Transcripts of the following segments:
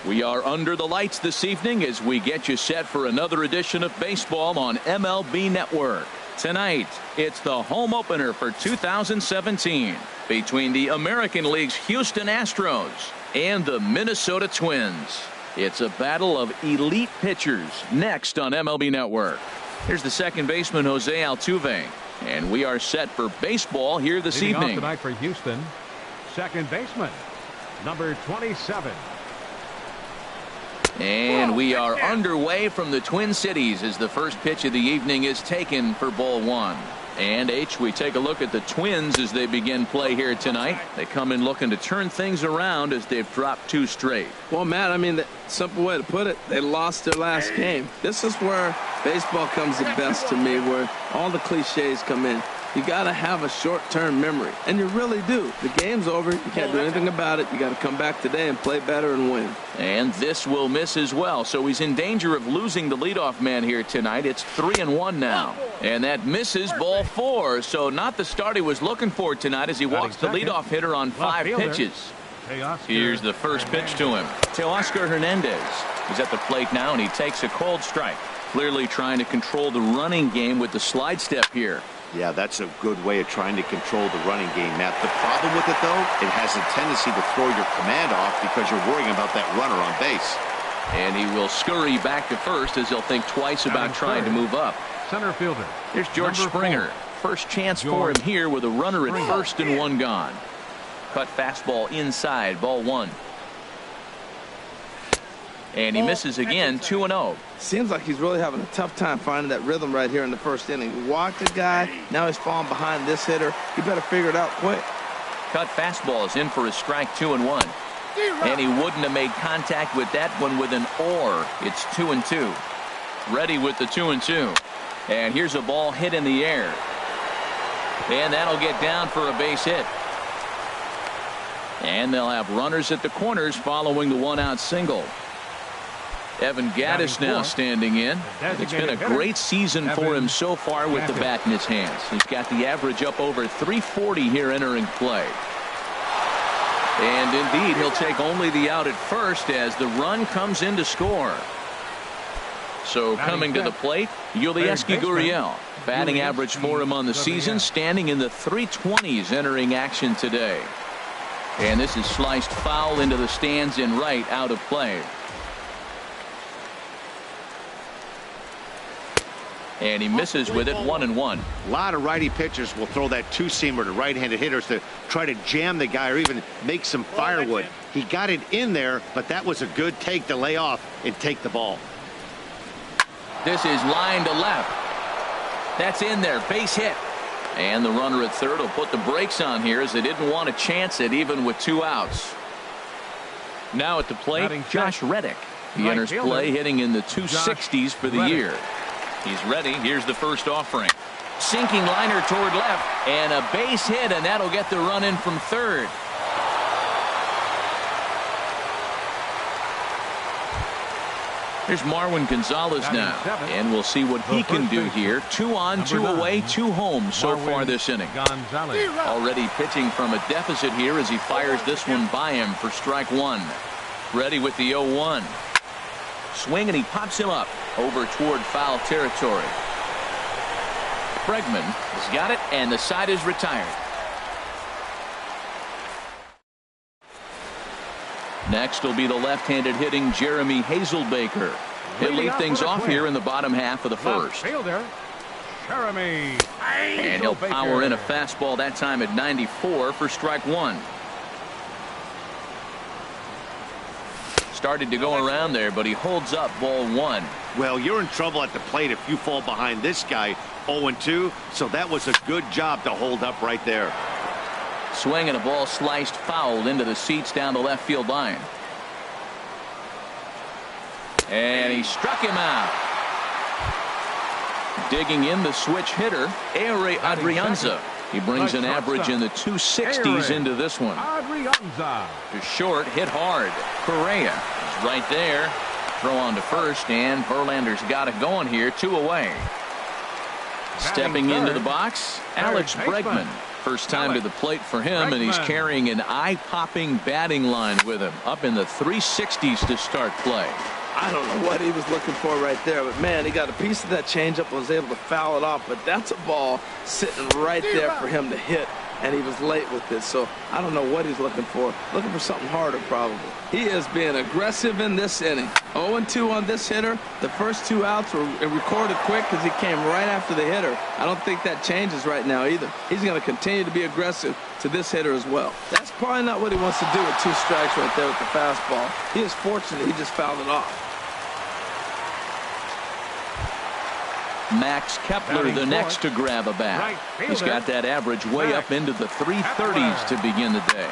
We are under the lights this evening as we get you set for another edition of baseball on MLB Network. Tonight, it's the home opener for 2017 between the American League's Houston Astros and the Minnesota Twins. It's a battle of elite pitchers next on MLB Network. Here's the second baseman, Jose Altuve, and we are set for baseball here this evening. Off tonight for Houston, second baseman, number 27. And we are underway from the Twin Cities as the first pitch of the evening is taken for ball one. And we take a look at the Twins as they begin play here tonight. They come in looking to turn things around as they've dropped two straight. Well, Matt, I mean, the simple way to put it, they lost their last game. This is where baseball comes the best to me, where all the cliches come in. You got to have a short-term memory, and you really do. The game's over. You can't do anything about it. You got to come back today and play better and win. And this will miss as well, so he's in danger of losing the leadoff man here tonight. It's 3-1 now, and that misses ball four. So not the start he was looking for tonight as he walks the leadoff hitter on 5 pitches. Here's the first pitch to him. Teoscar Hernandez is at the plate now, and he takes a cold strike. Clearly trying to control the running game with the slide step here. Yeah, that's a good way of trying to control the running game, Matt. The problem with it, though, it has a tendency to throw your command off because you're worrying about that runner on base. And he will scurry back to first as he'll think twice about trying to move up. Center fielder. Here's George Springer. First chance for him here with a runner at first and one gone. Cut fastball inside, ball one. And he misses again, 2-0. Seems like he's really having a tough time finding that rhythm right here in the first inning. He walked a guy, now he's falling behind this hitter. You better figure it out quick. Cut fastball is in for a strike, 2-1. And he wouldn't have made contact with that one with an or. It's 2-2. Ready with the 2-2. And here's a ball hit in the air. And that'll get down for a base hit. And they'll have runners at the corners following the one-out single. Evan Gattis now standing in. It's been a great season for him so far with the bat in his hands. He's got the average up over 340 here entering play. And indeed, he'll take only the out at first as the run comes in to score. So coming to the plate, Yulieski Gurriel. Batting average for him on the season, standing in the 320s entering action today. And this is sliced foul into the stands in right, out of play. And he misses with it, 1-1. A lot of righty pitchers will throw that two-seamer to right-handed hitters to try to jam the guy or even make some firewood. He got it in there, but that was a good take to lay off and take the ball. This is line to left. That's in there, base hit. And the runner at third will put the brakes on here as they didn't want to chance it even with 2 outs. Now at the plate, Josh Reddick. He enters play hitting in the 260s for the year. He's ready. Here's the first offering. Sinking liner toward left. And a base hit, and that'll get the run in from third. Here's Marwin Gonzalez now. And we'll see what he can do here. 2 on, 2 away, 2 home so far this inning. Already pitching from a deficit here as he fires this one by him for strike 1. Ready with the 0-1. Swing, and he pops him up over toward foul territory. Bregman has got it, and the side is retired. Next will be the left-handed hitting Jeremy Hazelbaker. He'll lead things off here in the bottom half of the first. And he'll power in a fastball that time at 94 for strike 1. Started to go around there, but he holds up ball 1. Well, you're in trouble at the plate if you fall behind this guy 0-2, so that was a good job to hold up right there. Swing, and a ball sliced foul into the seats down the left field line. And he struck him out. Digging in the switch hitter, Ehire Adrianza. He brings an average in the 260s into this one. To short, hit hard. Correa is right there. Throw on to first, and Verlander's got it going here. 2 away. Stepping into the box, Alex Bregman. First time to the plate for him, and he's carrying an eye-popping batting line with him, up in the 360s to start play. I don't know what he was looking for right there, but man, he got a piece of that changeup and was able to foul it off. But that's a ball sitting right there for him to hit, and he was late with it. So I don't know what he's looking for something harder probably. He is being aggressive in this inning. 0-2 on this hitter. The first 2 outs were recorded quick because he came right after the hitter. I don't think that changes right now either. He's going to continue to be aggressive to this hitter as well. That's probably not what he wants to do with 2 strikes right there with the fastball. He is fortunate he just fouled it off. Max Kepler, the next to grab a bat. He's got that average way up into the 330s to begin the day.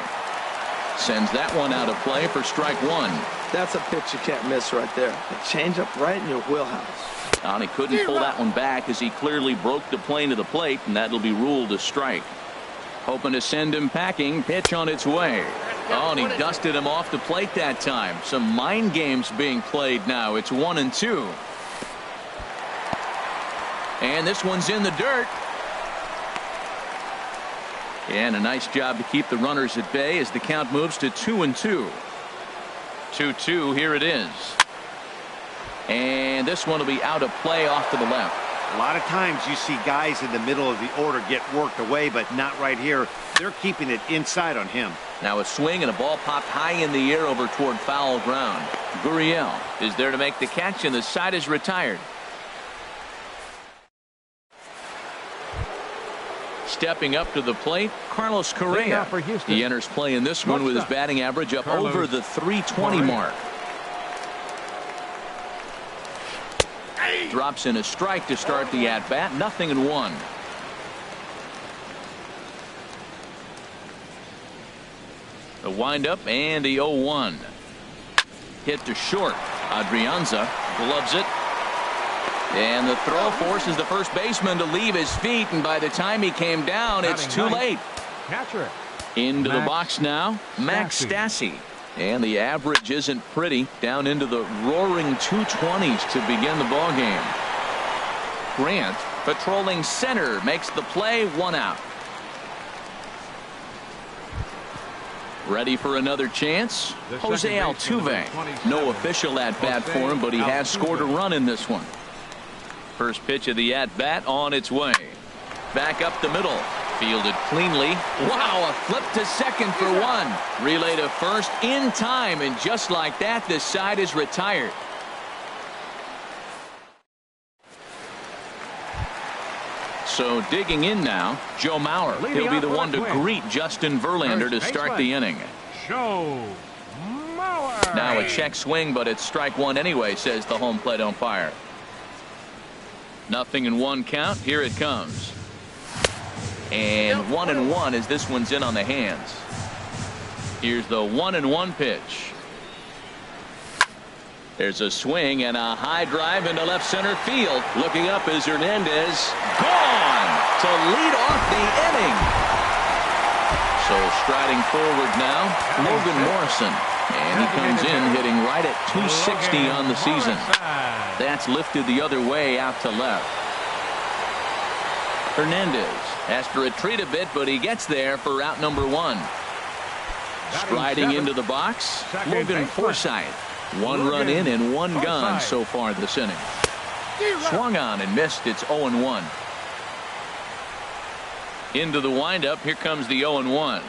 Sends that one out of play for strike 1. That's a pitch you can't miss right there. A changeup right in your wheelhouse. And he couldn't pull that one back as he clearly broke the plane to the plate, and that'll be ruled a strike. Hoping to send him packing. Pitch on its way. Oh, and he dusted him off the plate that time. Some mind games being played now. It's 1-2. And this one's in the dirt. And a nice job to keep the runners at bay as the count moves to 2-2. 2-2, here it is. And this one will be out of play off to the left. A lot of times you see guys in the middle of the order get worked away, but not right here. They're keeping it inside on him. Now a swing and a ball popped high in the air over toward foul ground. Gurriel is there to make the catch, and the side is retired. Stepping up to the plate, Carlos Correa. He enters play in this one with his batting average up over the 320 mark. Drops in a strike to start the at-bat. 0-1. The windup and the 0-1. Hit to short. Adrianza gloves it. And the throw forces the first baseman to leave his feet, and by the time he came down, it's too late. Into the box now, Max Stassi. And the average isn't pretty, down into the roaring 220s to begin the ball game. Grant, patrolling center, makes the play, 1 out. Ready for another chance? Jose Altuve. No official at-bat for him, but he has scored a run in this one. First pitch of the at-bat on its way. Back up the middle. Fielded cleanly. Wow, a flip to second for 1. Relay to first in time, and just like that, the side is retired. So digging in now, Joe Mauer. He'll be the one to greet Justin Verlander to start the inning. Joe Mauer. Now a check swing, but it's strike 1 anyway, says the home plate umpire. 0-1 count. Here it comes. And 1-1 as this one's in on the hands. Here's the 1-1 pitch. There's a swing and a high drive into left center field. Looking up is Hernandez. Gone to lead off the inning. So striding forward now, Logan Morrison. And he comes in hitting right at 260 on the season. That's lifted the other way out to left. Hernandez has to retreat a bit, but he gets there for out number 1. Striding into the box, Logan Forsythe. 1 run in and 1 gone so far this inning. Swung on and missed. It's 0-1. Into the windup. Here comes the 0-1.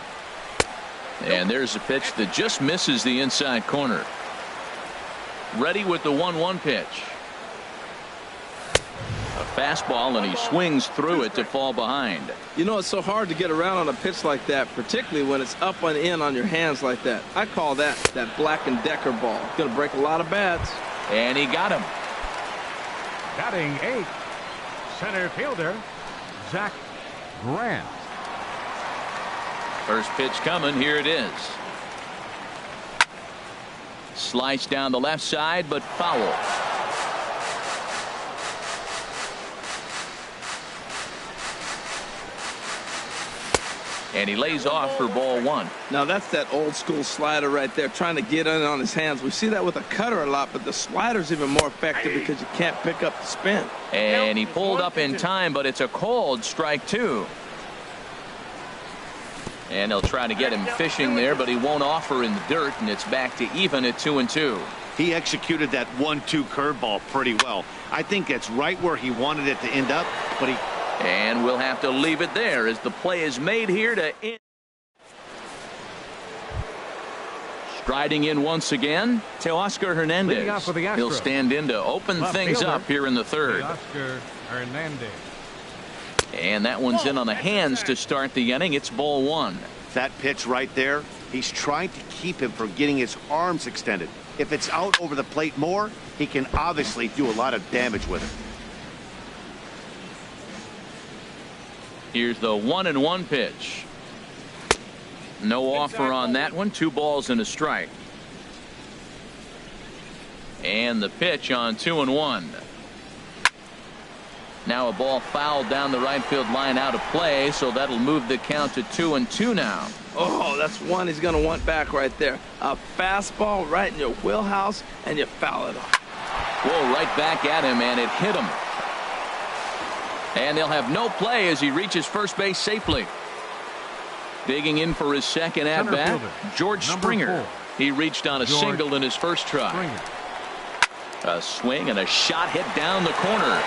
And there's a pitch that just misses the inside corner. Ready with the 1-1 pitch. A fastball, and he swings through it to fall behind. You know, it's so hard to get around on a pitch like that, particularly when it's up and in on your hands like that. I call that Black & Decker ball. It's going to break a lot of bats. And he got him. Batting 8, center fielder Zach Grant. First pitch coming. Here it is. Sliced down the left side, but foul. And he lays off for ball 1. Now that's that old school slider right there, trying to get in on his hands. We see that with a cutter a lot, but the slider's even more effective because you can't pick up the spin. And he pulled up in time, but it's a cold strike 2. And they'll try to get him fishing there, but he won't offer in the dirt, and it's back to even at 2-2. He executed that 1-2 curveball pretty well. I think that's right where he wanted it to end up, but he... And we'll have to leave it there as the play is made here to end. Striding in once again, Teoscar Hernandez. He'll stand in to open things up here in the third. Teoscar Hernandez. And that one's in on the hands to start the inning. It's ball one. That pitch right there, he's trying to keep him from getting his arms extended. If it's out over the plate more, he can obviously do a lot of damage with it. Here's the 1-1 pitch. No offer on that one. 2 balls and a strike. And the pitch on 2-1. Now a ball fouled down the right field line out of play, so that'll move the count to 2-2 now. Oh, that's one he's going to want back right there. A fastball right in your wheelhouse, and you foul it off. Whoa, right back at him, and it hit him. And they'll have no play as he reaches first base safely. Digging in for his second at-bat, George Springer. 4. He reached on a single in his first try. Springer. A swing and a shot hit down the corner.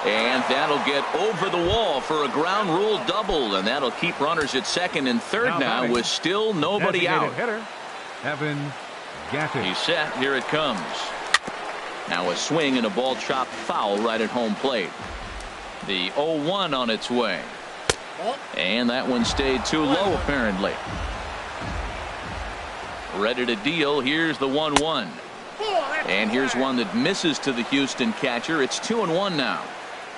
And that'll get over the wall for a ground rule double, and that'll keep runners at second and third now with still nobody out. Hitter, Evan Gattis. He's set. Here it comes. Now a swing and a ball chopped foul right at home plate. The 0-1 on its way. And that one stayed too low apparently. Ready to deal. Here's the 1-1. And here's one that misses to the Houston catcher. It's 2-1 now.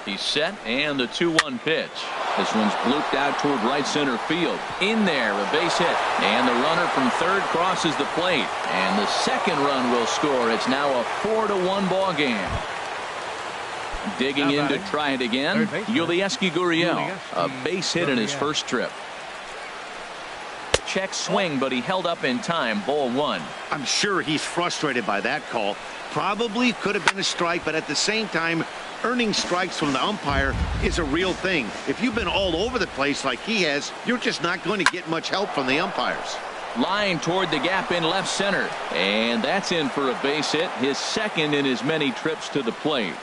He's set, and the 2-1 pitch. This one's blooped out toward right center field. In there, a base hit. And the runner from third crosses the plate. And the second run will score. It's now a 4-1 ball game. Digging in to try it again, Yulieski Gurriel. A base hit in his first trip. Check swing, but he held up in time. Ball one. I'm sure he's frustrated by that call. Probably could have been a strike, but at the same time, earning strikes from the umpire is a real thing. If you've been all over the place like he has, you're just not going to get much help from the umpires. Line toward the gap in left center. And that's in for a base hit, his second in his many trips to the plate.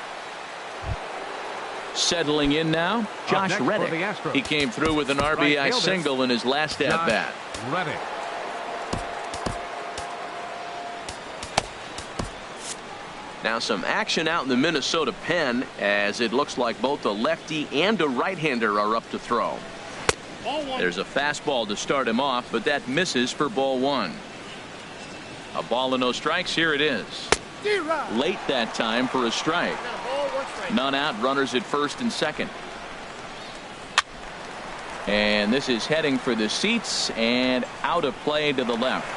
Settling in now, Josh Reddick. He came through with an RBI single in his last at-bat. Reddick. Now some action out in the Minnesota pen as it looks like both a lefty and a right-hander are up to throw. There's a fastball to start him off, but that misses for ball one. A ball and no strikes. Here it is. Late that time for a strike. None out, runners at first and second. And this is heading for the seats and out of play to the left.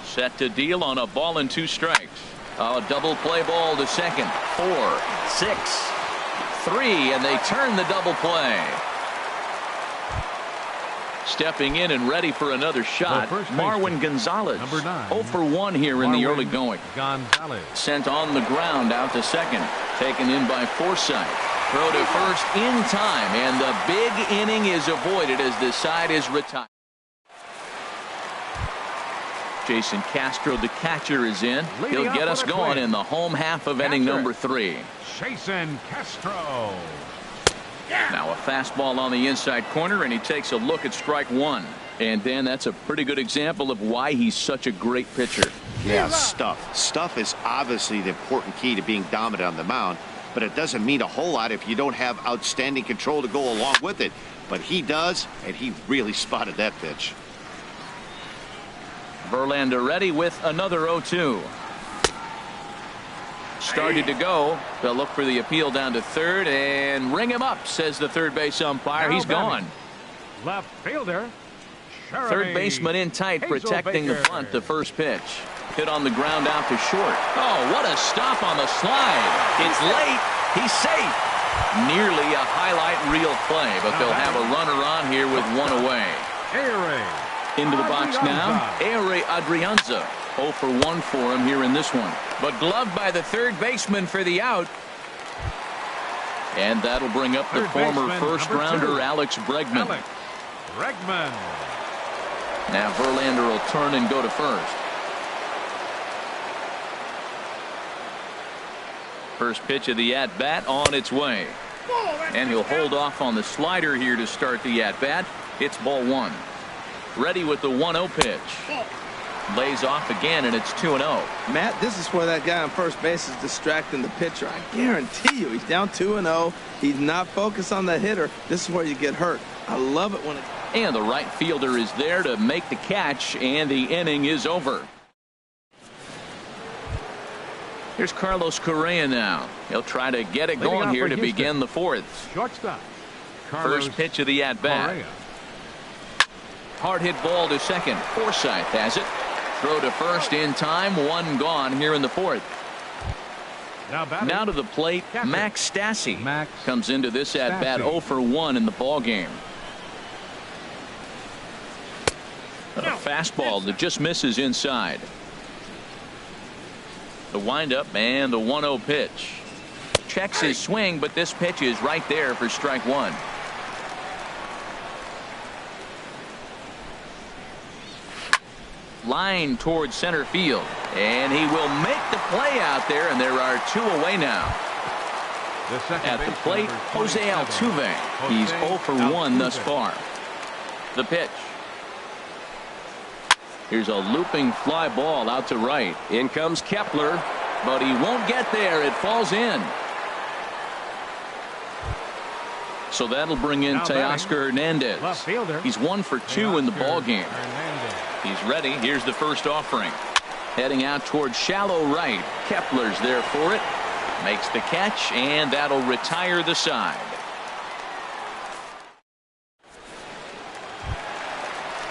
Set to deal on a ball and 2 strikes. A double play ball to second. 4, 6, 3, and they turn the double play. Stepping in and ready for another shot, Marwin Gonzalez. Number 9. 0 for 1 here in the early going. Gonzalez. Sent on the ground out to second. Taken in by Forsythe. Throw to first in time, and the big inning is avoided as the side is retired. Jason Castro, the catcher, is in. He'll get us going in the home half of inning number 3. Jason Castro. Now a fastball on the inside corner, and he takes a look at strike 1. And Dan, that's a pretty good example of why he's such a great pitcher. Yeah, stuff. Stuff is obviously the important key to being dominant on the mound, but it doesn't mean a whole lot if you don't have outstanding control to go along with it. But he does, and he really spotted that pitch. Verlander ready with another 0-2. Started to go. They'll look for the appeal down to third and ring him up, says the third base umpire. He's gone. Left fielder. Third baseman in tight, protecting the bunt. The first pitch. Hit on the ground out to short. Oh, what a stop on the slide. It's late. He's safe. Nearly a highlight reel play, but they'll have a runner on here with 1 away. Into the box now, Ehire Adrianza. 0 for 1 for him here in this one. But gloved by the third baseman for the out. And that'll bring up the former first-rounder Alex Bregman. Alex Bregman. Now Verlander will turn and go to first. First pitch of the at-bat on its way. And he'll hold off on the slider here to start the at-bat. It's ball 1. Ready with the 1-0 pitch. Lays off again, and it's 2-0. Matt, this is where that guy on first base is distracting the pitcher. I guarantee you, he's down 2-0. He's not focused on the hitter. This is where you get hurt. I love it when it. And the right fielder is there to make the catch, and the inning is over. Here's Carlos Correa now. He'll try to get it going here to begin the fourth. Shortstop. First pitch of the at-bat. Hard hit ball to second. Forsythe has it. Throw to first in time. 1 gone here in the fourth. Now to the plate, Max Stassi comes into this at-bat 0 for 1 in the ball game. A fastball that just misses inside. The windup and the 1-0 pitch. Checks his swing, but this pitch is right there for strike 1. Line towards center field, and he will make the play out there, and there are 2 away now. At the plate, Jose Altuve. He's 0 for 1 thus far. The pitch. Here's a looping fly ball out to right. In comes Kepler, but he won't get there. It falls in. So that'll bring in Teoscar Hernandez. He's 1 for 2 in the ball game. He's ready. Here's the first offering. Heading out towards shallow right. Kepler's there for it. Makes the catch, and that'll retire the side.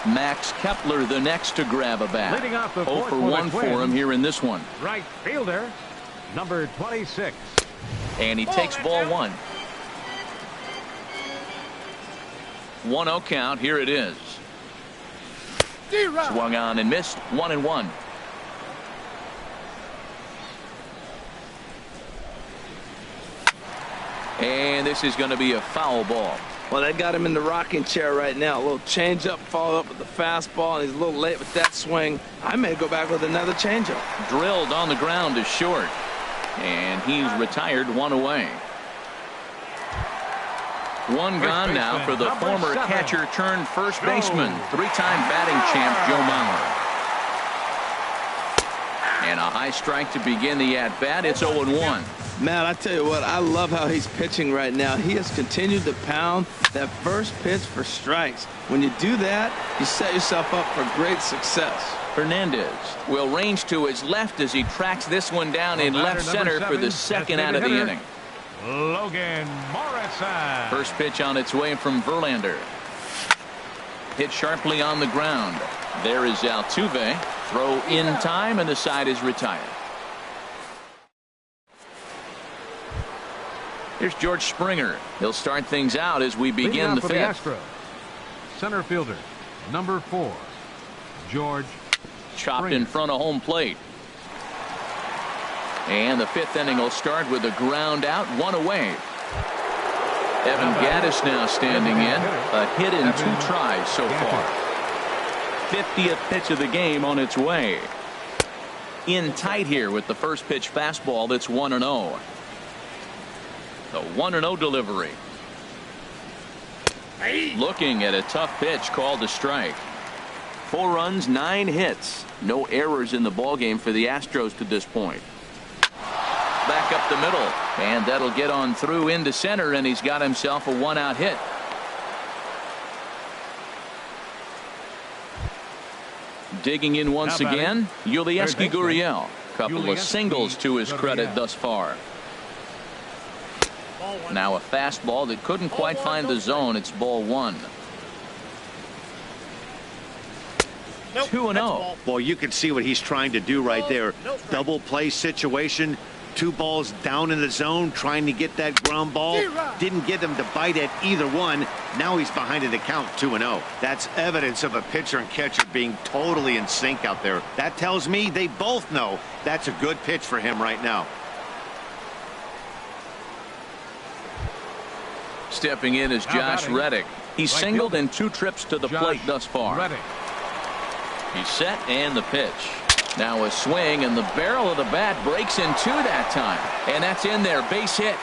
Max Kepler the next to grab a bat. 0 for 1 for him here in this one. Right fielder, number 26. And he takes ball 1. 1-0 count. Here it is. Swung on and missed. 1-1. And this is going to be a foul ball. Well, they got him in the rocking chair right now. A little changeup, followed up with the fastball, and he's a little late with that swing. I may go back with another changeup. Drilled on the ground is short, and he's retired. 1 away. 1 gone now for the former catcher turned first baseman, 3-time batting champ Joe Mauer. And a high strike to begin the at-bat. It's 0-1. Matt, I tell you what, I love how he's pitching right now. He has continued to pound that first pitch for strikes. When you do that, you set yourself up for great success. Hernandez will range to his left as he tracks this one down in left center for the second out of the inning. Logan Morrison. First pitch on its way from Verlander. Hit sharply on the ground. There is Altuve. Throw in time, and the side is retired. Here's George Springer. He'll start things out as we begin the fifth. The center fielder, number 4, George Chopped in front of home plate. And the fifth inning will start with a ground out, 1 away. Evan Gattis now standing in. A hit in 2 tries so far. 50th pitch of the game on its way. In tight here with the first pitch fastball. That's 1-0. The 1-0 delivery. Looking at a tough pitch called a strike. 4 runs, 9 hits. No errors in the ballgame for the Astros to this point. Back up the middle, and that'll get on through into center, and he's got himself a 1-out hit. Digging in once again, Yulieski Gurriel. Couple of singles to his credit thus far. Now a fastball that couldn't quite find the zone. It's ball 1. 2-0. Boy, you can see what he's trying to do right there. Double play situation. 2 balls down in the zone trying to get that ground ball. Didn't get him to bite at either one. Now he's behind in the count 2-0. That's evidence of a pitcher and catcher being totally in sync out there. That tells me they both know that's a good pitch for him right now. Stepping in is Josh Reddick. He's singled in 2 trips to the plate thus far. He's set and the pitch. Now a swing, and the barrel of the bat breaks in 2 that time. And that's in there. Base hit.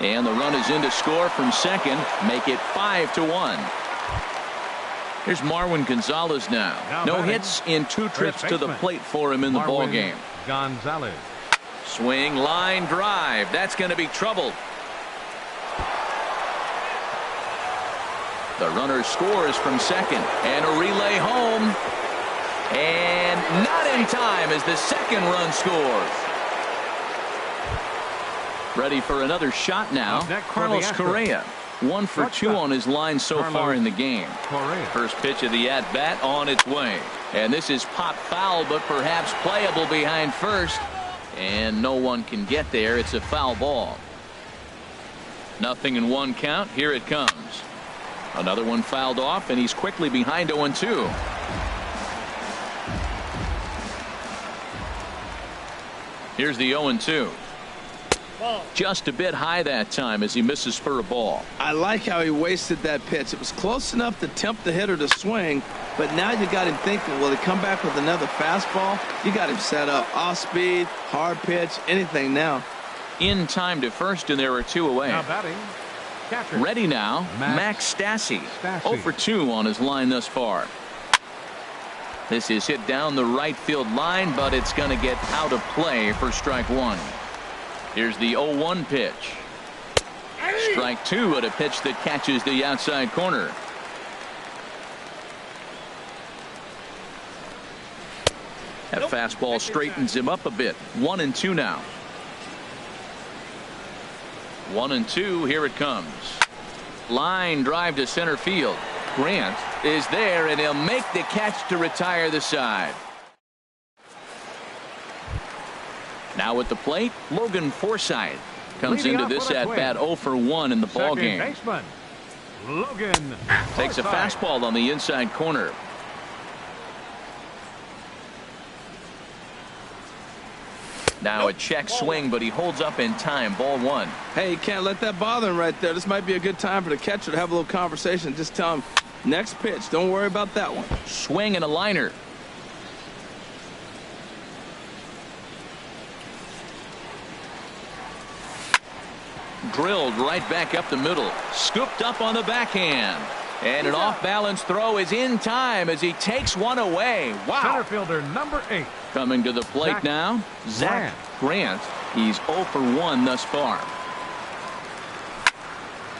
And the run is in to score from second. Make it 5-1. Here's Marwin Gonzalez now. No hits in 2 trips to the plate for him in the ball game. Gonzalez. Swing, line drive. That's going to be trouble. The runner scores from second, and a relay home. And not in time as the second run scores. Ready for another shot now. Carlos Correa. 1 for 2 on his line so far in the game. First pitch of the at-bat on its way. And this is pop foul, but perhaps playable behind first. And no one can get there. It's a foul ball. 0-1 count. Here it comes. Another one fouled off, and he's quickly behind 0-2. Here's the 0-2. Just a bit high that time as he misses for a ball. I like how he wasted that pitch. It was close enough to tempt the hitter to swing, but now you got him thinking, will he come back with another fastball? You got him set up. Off speed, hard pitch, anything now. In time to first, and there are 2 away. Now batting. Catcher. Ready now, Max Stassi. 0 for 2 on his line thus far. This is hit down the right field line, but it's going to get out of play for strike 1. Here's the 0-1 pitch. Strike 2 at a pitch that catches the outside corner. That fastball straightens him up a bit. 1-2 now. 1-2. Here it comes. Line drive to center field. Grant is there, and he'll make the catch to retire the side. Now at the plate, Logan Forsythe comes into this at-bat 0 for 1 in the ball game. Baseman, Logan takes a fastball on the inside corner. Now a check swing, but he holds up in time. Ball 1. Hey, you can't let that bother him right there. This might be a good time for the catcher to have a little conversation. Just tell him, next pitch, don't worry about that one. Swing and a liner. Drilled right back up the middle. Scooped up on the backhand. And an off-balance throw is in time as he takes one away. Wow. Center fielder number 8. Coming to the plate now, Zach Grant. He's 0 for 1 thus far.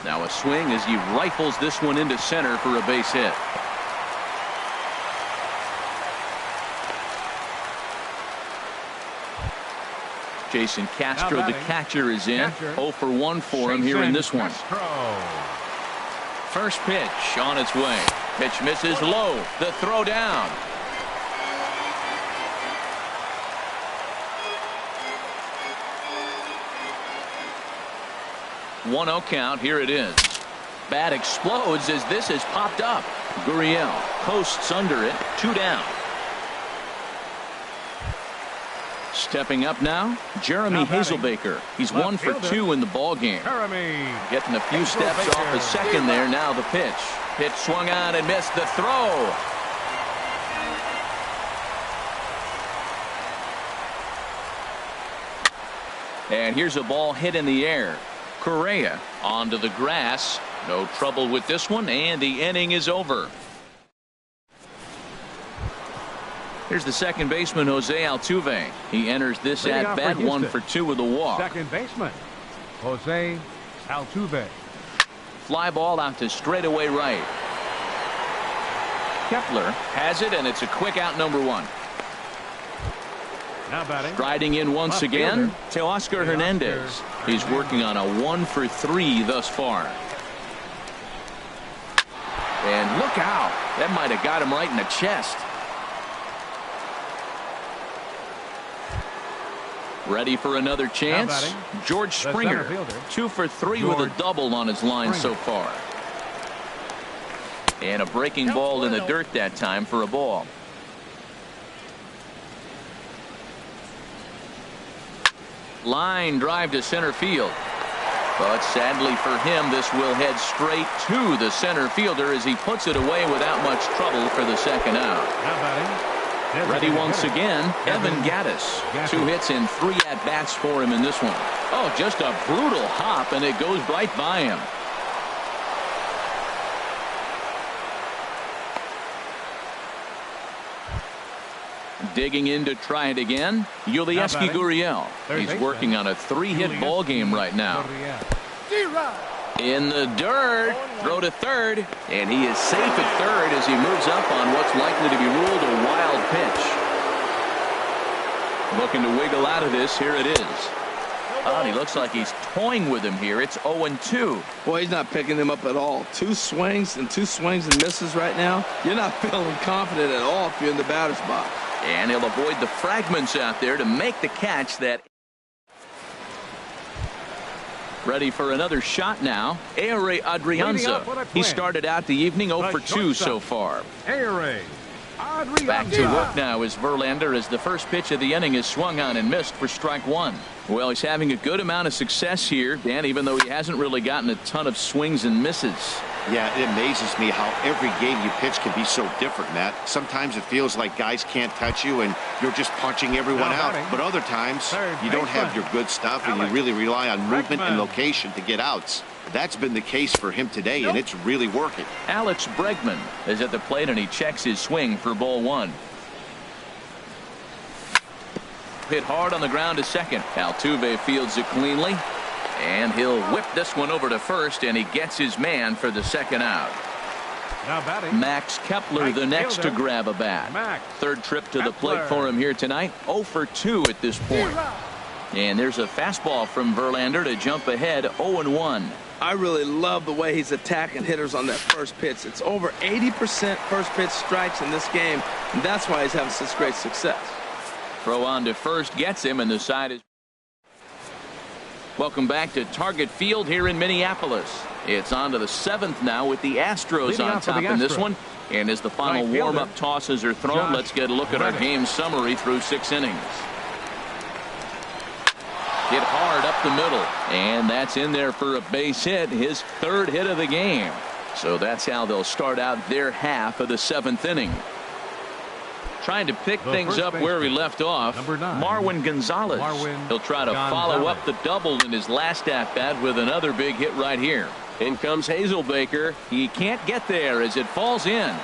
Now a swing as he rifles this one into center for a base hit. Jason Castro, the catcher, is in. 0 for 1 for him here in this one. First pitch on its way. Pitch misses low. The throw down. One 0 count. Here it is. Bat explodes as this is popped up. Gurriel posts under it. 2 down. Stepping up now, Jeremy Hazelbaker. He's 1 for 2 in the ball game. Getting a few steps off the second there. Now the pitch. Pitch swung on and missed. The throw. And here's a ball hit in the air. Correa onto the grass. No trouble with this one, and the inning is over. Here's the second baseman, Jose Altuve. He enters this at bat 1 for 2 with a walk. Second baseman, Jose Altuve. Fly ball out to straightaway right. Kepler has it, and it's a quick out, number 1. Now batting. Striding in once again, Teoscar Hernandez. He's working on a 1 for 3 thus far. And look out. That might have got him right in the chest. Ready for another chance. George Springer, 2 for 3 with a double on his line so far. And a breaking ball in the dirt that time for a ball. Line drive to center field. But sadly for him, this will head straight to the center fielder as he puts it away without much trouble for the second out. Ready once again, Evan Gattis. 2 hits and 3 at-bats for him in this one. Oh, just a brutal hop, and it goes right by him. Digging in to try it again, Yulieski Gurriel. He's working on a 3-hit ball game right now. In the dirt, throw to third, and he is safe at third as he moves up on what's likely to be ruled a wild pitch. Looking to wiggle out of this. Here it is. Oh, and he looks like he's toying with him here. It's 0-2. Boy, he's not picking him up at all. 2 swings and misses right now. You're not feeling confident at all if you're in the batter's box. And he'll avoid the fragments out there to make the catch. That ready for another shot now. Ehire Adrianza. He started out the evening 0 for 2 so far. Back to work now is Verlander as the first pitch of the inning is swung on and missed for strike 1. Well, he's having a good amount of success here, Dan, even though he hasn't really gotten a ton of swings and misses. Yeah, it amazes me how every game you pitch can be so different, Matt. Sometimes it feels like guys can't touch you and you're just punching everyone out. But other times you don't have your good stuff and you really rely on movement and location to get outs. That's been the case for him today, and it's really working. Alex Bregman is at the plate, and he checks his swing for ball 1. Hit hard on the ground to second. Altuve fields it cleanly. And he'll whip this one over to first, and he gets his man for the second out. Max Kepler the next to grab a bat. Third trip to the plate for him here tonight. 0 for 2 at this point. And there's a fastball from Verlander to jump ahead 0-1. I really love the way he's attacking hitters on that first pitch. It's over 80% first pitch strikes in this game, and that's why he's having such great success. Throw on to first gets him, and the side is. Welcome back to Target Field here in Minneapolis. It's on to the 7th now with the Astros on top in this one. And as the final warm-up tosses are thrown, let's get a look at our game summary through 6 innings. Hit hard up the middle, and that's in there for a base hit, his 3rd hit of the game. So that's how they'll start out their half of the 7th inning. Trying to pick things up where he left off, Marwin Gonzalez. He'll try to follow up the double in his last at-bat with another big hit right here. In comes Hazelbaker. He can't get there as it falls in.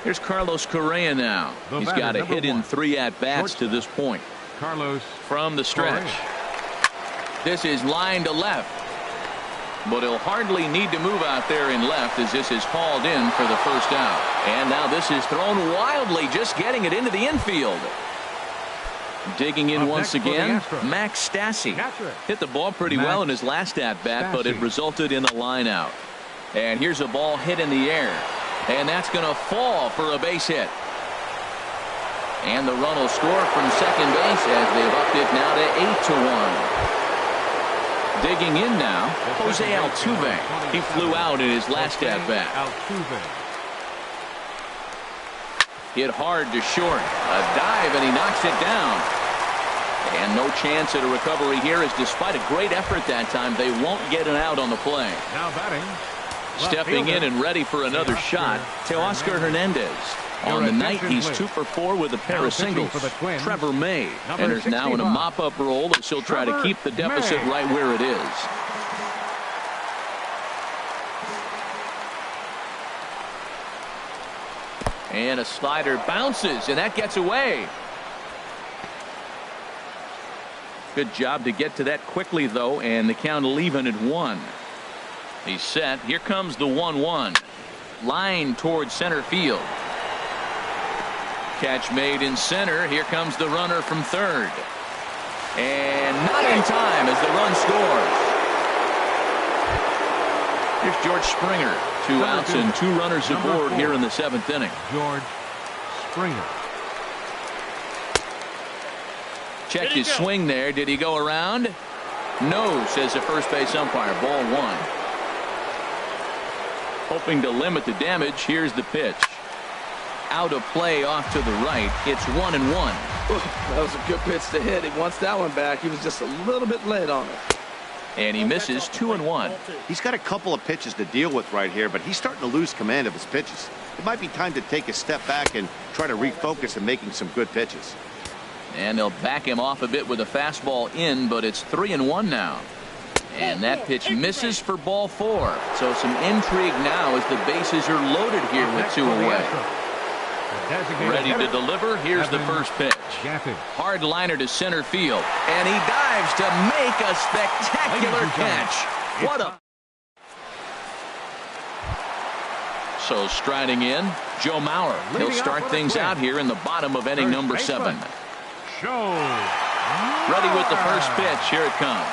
Here's Carlos Correa now. He's got a hit in 3 at-bats to this point. Carlos from the stretch. This is line to left. But he'll hardly need to move out there in left as this is hauled in for the first out. And now this is thrown wildly, just getting it into the infield. Digging in once again, Max Stassi. Hit the ball pretty well in his last at-bat, but it resulted in a line out. And here's a ball hit in the air. And that's going to fall for a base hit. And the run will score from second base as they've upped it now to 8-1. Digging in now, Jose Altuve. He flew out in his last at-bat. Hit hard to short. A dive, and he knocks it down. And no chance at a recovery here, as despite a great effort that time, they won't get an out on the play. Now batting. Stepping in and ready for another shot, Teoscar Hernandez. On the night, he's 2 for 4 with a pair of singles. Trevor May enters now in a mop-up role as he'll try to keep the deficit right where it is. And a slider bounces, and that gets away. Good job to get to that quickly, though, and the count will even at 1. He's set. Here comes the 1-1. Line towards center field. Catch made in center. Here comes the runner from third. And not in time as the run scores. Here's George Springer. 2 outs and 2 runners aboard here in the 7th inning. George Springer. Check his swing there. Did he go around? No, says the first base umpire. Ball 1. Hoping to limit the damage. Here's the pitch. Out of play off to the right. It's 1-1. That was a good pitch to hit. He wants that one back. He was just a little bit late on it. And he misses 2-1. He's got a couple of pitches to deal with right here, but he's starting to lose command of his pitches. It might be time to take a step back and try to refocus on making some good pitches. And they'll back him off a bit with a fastball in, but it's 3-1 now. And that pitch misses for ball 4. So some intrigue now as the bases are loaded here with 2 away. Ready to deliver. Here's the first pitch. Hard liner to center field. And he dives to make a spectacular catch. What a... So striding in, Joe Mauer. He'll start things out here in the bottom of inning number 7. Ready with the first pitch. Here it comes.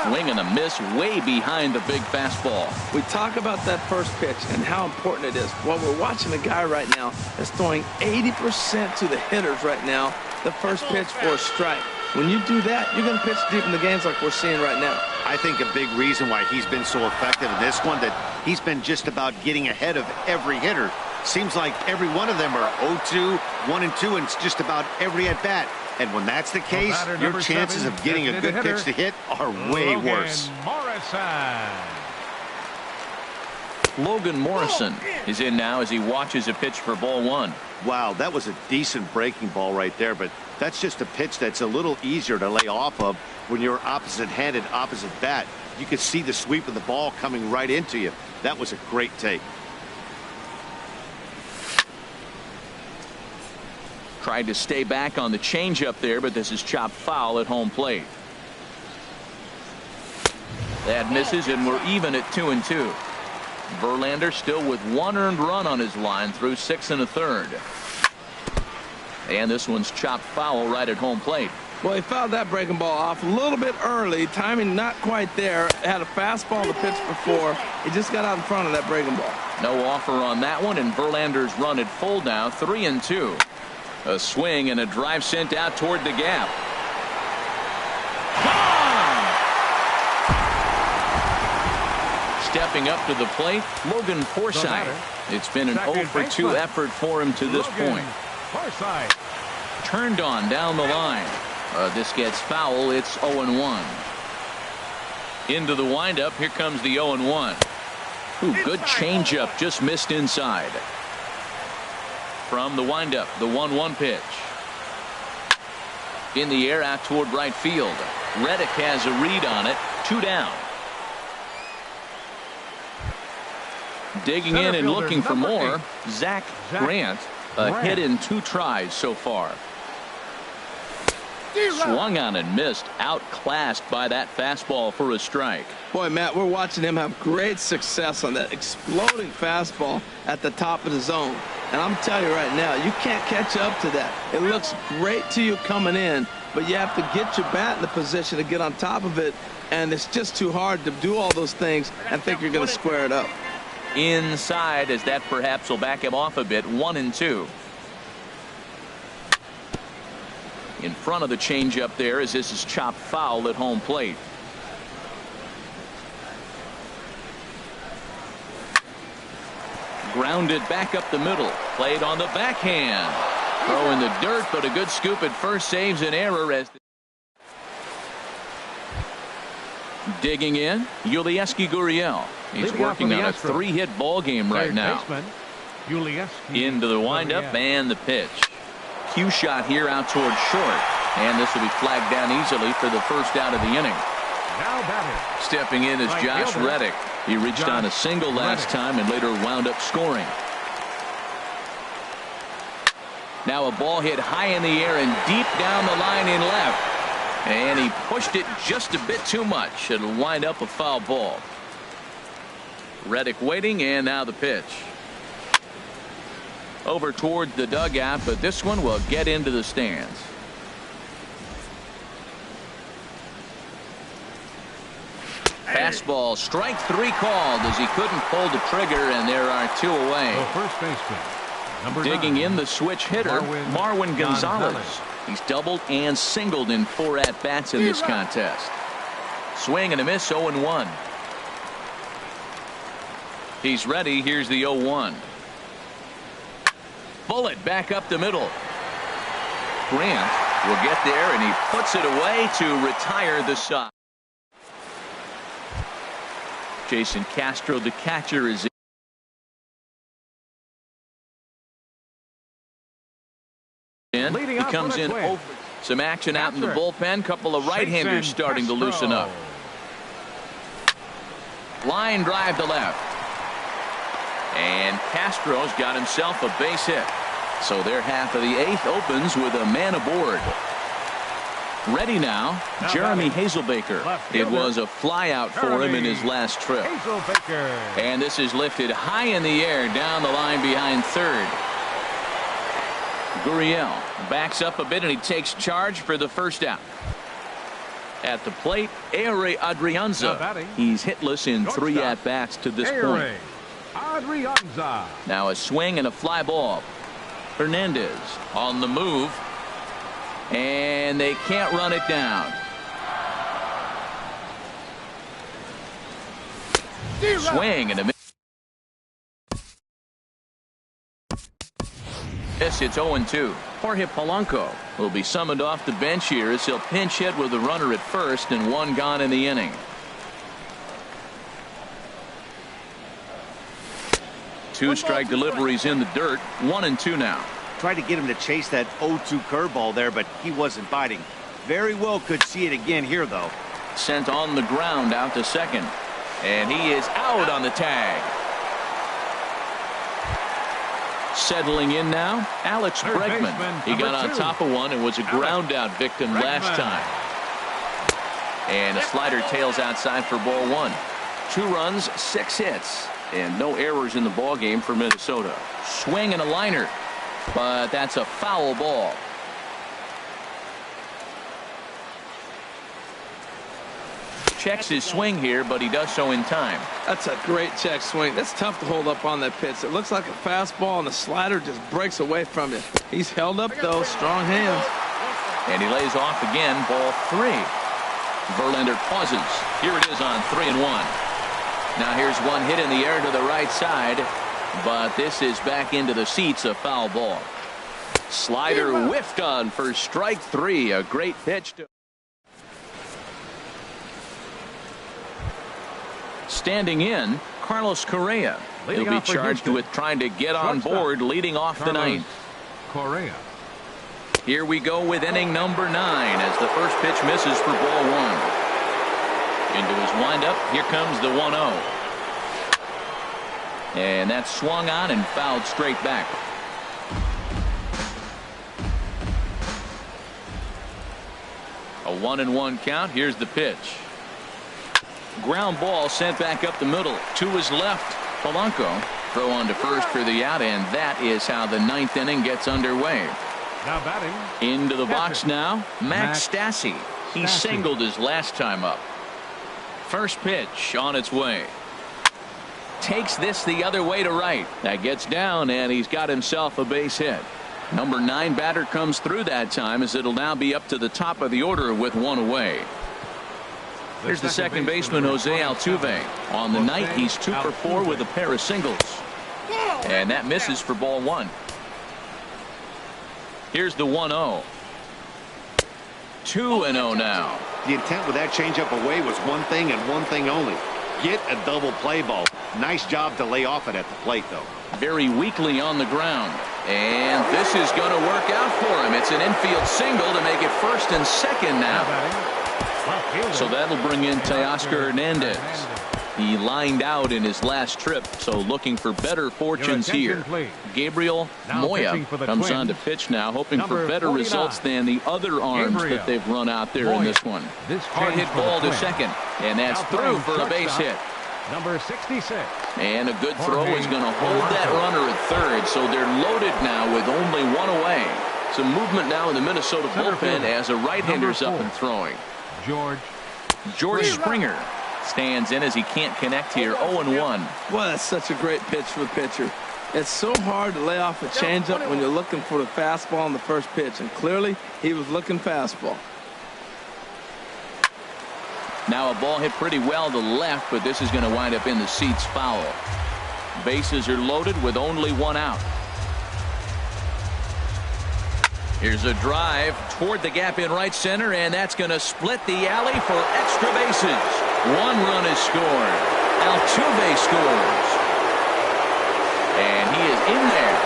Swing and a miss way behind the big fastball. We talk about that first pitch and how important it is. Well, we're watching a guy right now that's throwing 80% to the hitters right now. The first pitch for a strike. When you do that, you're going to pitch deep in the games like we're seeing right now. I think a big reason why he's been so effective in this one, that he's been just about getting ahead of every hitter. Seems like every one of them are 0-2, 1-2, and it's just about every at-bat. And when that's the case, your chances of getting a good pitch to hit are way worse. Logan Morrison is in now as he watches a pitch for ball 1. Wow, that was a decent breaking ball right there, but that's just a pitch that's a little easier to lay off of when you're opposite-handed, opposite bat. You could see the sweep of the ball coming right into you. That was a great take. Tried to stay back on the changeup there, but this is chopped foul at home plate. That misses, and we're even at 2-2. Verlander still with 1 earned run on his line through 6 1/3. And this one's chopped foul right at home plate. Well, he fouled that breaking ball off a little bit early. Timing not quite there. Had a fastball to pitch before. He just got out in front of that breaking ball. No offer on that one, and Verlander's run at full now, 3-2. A swing and a drive sent out toward the gap. Gone! Stepping up to the plate, Logan Forsythe. It's been an 0-for-2 effort for him to this point. Turned on down the line. This gets foul. It's 0-1. Into the windup. Here comes the 0-1. Ooh, good changeup. Just missed inside. From the windup, the 1-1 pitch. In the air out toward right field. Reddick has a read on it. 2 down. Digging in and looking for more, Zach Grant. A hit in 2 tries so far. Swung on and missed. Outclassed by that fastball for a strike. Boy, Matt, we're watching him have great success on that exploding fastball at the top of the zone. And I'm telling you right now, you can't catch up to that. It looks great to you coming in, but you have to get your bat in the position to get on top of it. And it's just too hard to do all those things and think you're going to square it up. Inside, as that perhaps will back him off a bit. 1-2. In front of the changeup there, as this is chopped foul at home plate. Grounded back up the middle. Played on the backhand. Throw in the dirt, but a good scoop at first saves an error as digging in, Yulieski Gurriel. He's working on a 3-hit ball game right now. Into the windup and the pitch. Cue shot here out towards short. And this will be flagged down easily for the first out of the inning. Stepping in is Josh Reddick. He reached on a single last time and later wound up scoring. Now a ball hit high in the air and deep down the line in left. And he pushed it just a bit too much. It'll wind up a foul ball. Reddick waiting, and now the pitch. Over toward the dugout, but this one will get into the stands. Fastball, strike 3 called as he couldn't pull the trigger, and there are 2 away. First baseman, digging in the switch hitter, Marwin Gonzalez. He's doubled and singled in 4 at-bats in this contest. Swing and a miss, 0-1. He's ready. Here's the 0-1. Bullet back up the middle. Grant will get there, and he puts it away to retire the side. Jason Castro, the catcher, is in. He comes in over. Some action out in the bullpen. Couple of right-handers starting to loosen up. Line drive to left. And Castro's got himself a base hit. So their half of the 8th opens with a man aboard. Ready now, Jeremy Hazelbaker. It was a fly out for him in his last trip. And this is lifted high in the air down the line behind third. Gurriel backs up a bit, and he takes charge for the first out. At the plate, Ehire Adrianza. He's hitless in 3 at-bats to this point. Now a swing and a fly ball. Hernandez on the move, and they can't run it down. Swing and a miss. Yes, it's 0-2. Jorge Polanco will be summoned off the bench here as he'll pinch hit with a runner at first and 1 gone in the inning. 2 strike deliveries in the dirt. 1-2 now. Tried to get him to chase that 0-2 curveball there, but he wasn't biting. Very well could see it again here, though. Sent on the ground out to second, and he is out on the tag. Settling in now, Alex Bregman. He got on top of one and was a ground out victim last time. And a slider tails outside for ball 1. 2 runs, 6 hits, and no errors in the ball game for Minnesota. Swing and a liner, but that's a foul ball. Checks his swing here, but he does so in time. That's a great check swing. That's tough to hold up on that pitch. It looks like a fastball, and the slider just breaks away from you. He's held up, though. Strong hands. And he lays off again. Ball 3. Verlander pauses. Here it is on 3-1. Now here's one hit in the air to the right side, but this is back into the seats. A foul ball. Slider whiffed on for strike 3. A great pitch to. Standing in, Carlos Correa. He'll be charged with trying to get on board leading off the 9th. Correa. Here we go with inning number 9 as the first pitch misses for ball 1. Into his windup, here comes the 1-0. And that's swung on and fouled straight back. A 1-1 count. Here's the pitch. Ground ball sent back up the middle to his left. Polanco throw on to first for the out, and that is how the 9th inning gets underway. Now batting. Into the box now, Max Stassi. He singled his last time up. First pitch on its way. Takes this the other way to right. That gets down, and he's got himself a base hit. Number 9 batter comes through that time, as it'll now be up to the top of the order with 1 away. Here's the second baseman, Jose Altuve. On the night, he's 2 for 4 with a pair of singles. And that misses for ball 1. Here's the 1-0. 2-0 now. The intent with that changeup away was one thing and one thing only. Get a double play ball. Nice job to lay off it at the plate, though. Very weakly on the ground. And this is going to work out for him. It's an infield single to make it first and second now. So that'll bring in Teoscar Hernandez. He lined out in his last trip, so looking for better fortunes here. Gabriel Moya comes on to pitch now, hoping for better results than the other arms that they've run out there in this one. Hard hit ball to second, and that's through for a base hit. Number 66. And a good throw is going to hold that runner at third, so they're loaded now with only 1 away. Some movement now in the Minnesota bullpen as a right-hander's up and throwing. George Springer stands in as he can't connect here. 0-1. Well, that's such a great pitch for the pitcher. It's so hard to lay off a changeup when you're looking for the fastball on the first pitch, and clearly he was looking fastball. Now a ball hit pretty well to left, but this is going to wind up in the seats foul. Bases are loaded with only one out. Here's a drive toward the gap in right center, and that's going to split the alley for extra bases. One run is scored. Altuve scores. And he is in there.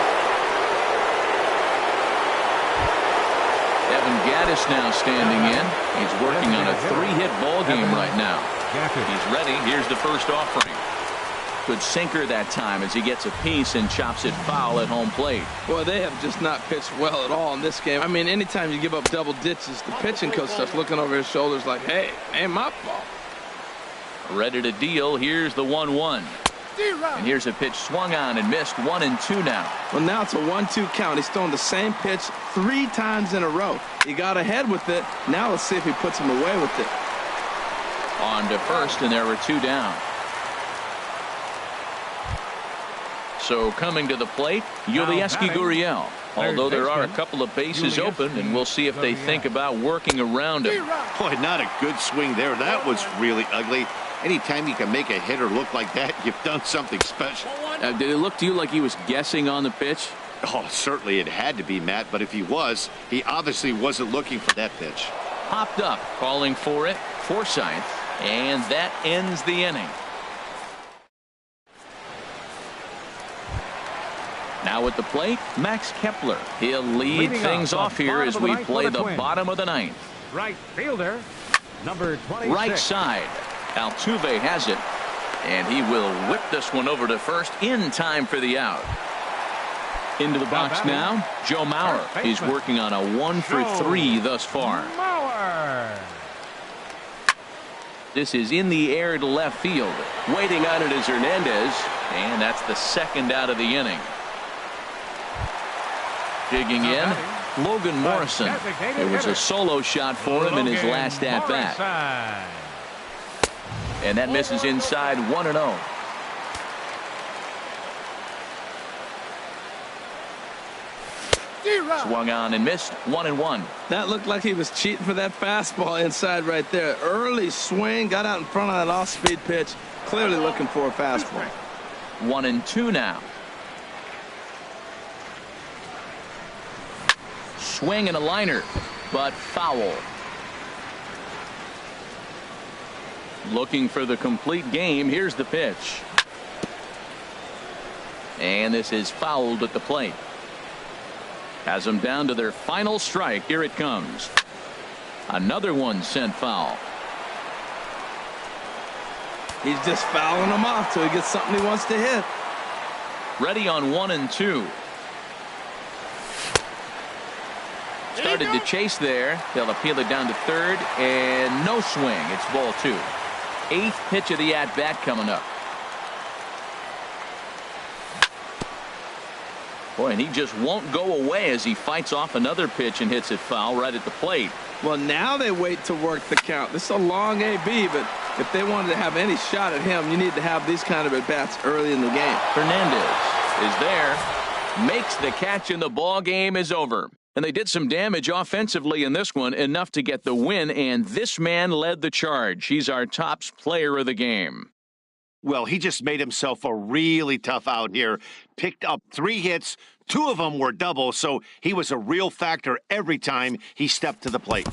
Evan Gattis now standing in. He's working on a 3-hit ball game right now. He's ready. Here's the first offering. Good sinker that time as he gets a piece and chops it foul at home plate. Boy, they have just not pitched well at all in this game. I mean, anytime you give up double ditches, the pitching coach starts looking over his shoulders like, hey, ain't my fault. Ready to deal. Here's the 1-1. And here's a pitch swung on and missed. 1-2 now. Well, now it's a 1-2 count. He's thrown the same pitch 3 times in a row. He got ahead with it. Now let's see if he puts him away with it. On to first, and there were 2 down. So coming to the plate, Yulieski Gurriel. Although there are a couple of bases open, and we'll see if they think about working around him. Boy, not a good swing there. That was really ugly. Anytime you can make a hitter look like that, you've done something special. Did it look to you like he was guessing on the pitch? Oh, certainly it had to be, Matt, but if he was, he obviously wasn't looking for that pitch. Popped up, calling for it, Forsythe, and that ends the inning. Now at the plate, Max Kepler. He'll lead things off here as we play the bottom of the 9th. Right fielder, number 26. Right side. Altuve has it, and he will whip this one over to first in time for the out. Into the box now, Joe Mauer. He's working on a 1-for-3 thus far. Mauer. This is in the air to left field. Waiting on it is Hernandez, and that's the second out of the inning. Digging in, Logan Morrison. It was a solo shot for him in his last at-bat. And that misses inside. 1-0. Swung on and missed. 1-1. That looked like he was cheating for that fastball inside right there. Early swing, got out in front of that off-speed pitch. Clearly looking for a fastball. 1-2 now. Swing and a liner, but foul. Looking for the complete game. Here's the pitch. And this is fouled at the plate. Has them down to their final strike. Here it comes. Another one sent foul. He's just fouling them off till he gets something he wants to hit. Ready on 1-2. Started to chase there. They'll appeal it down to third, and no swing. It's ball 2. 8th pitch of the at-bat coming up. Boy, and he just won't go away as he fights off another pitch and hits it foul right at the plate. Well, now they wait to work the count. This is a long AB, but if they wanted to have any shot at him, you need to have these kind of at-bats early in the game. Hernandez is there, makes the catch, and the ball game is over. And they did some damage offensively in this one, enough to get the win, and this man led the charge. He's our top player of the game. Well, he just made himself a really tough out here. Picked up 3 hits, 2 of them were doubles, so he was a real factor every time he stepped to the plate.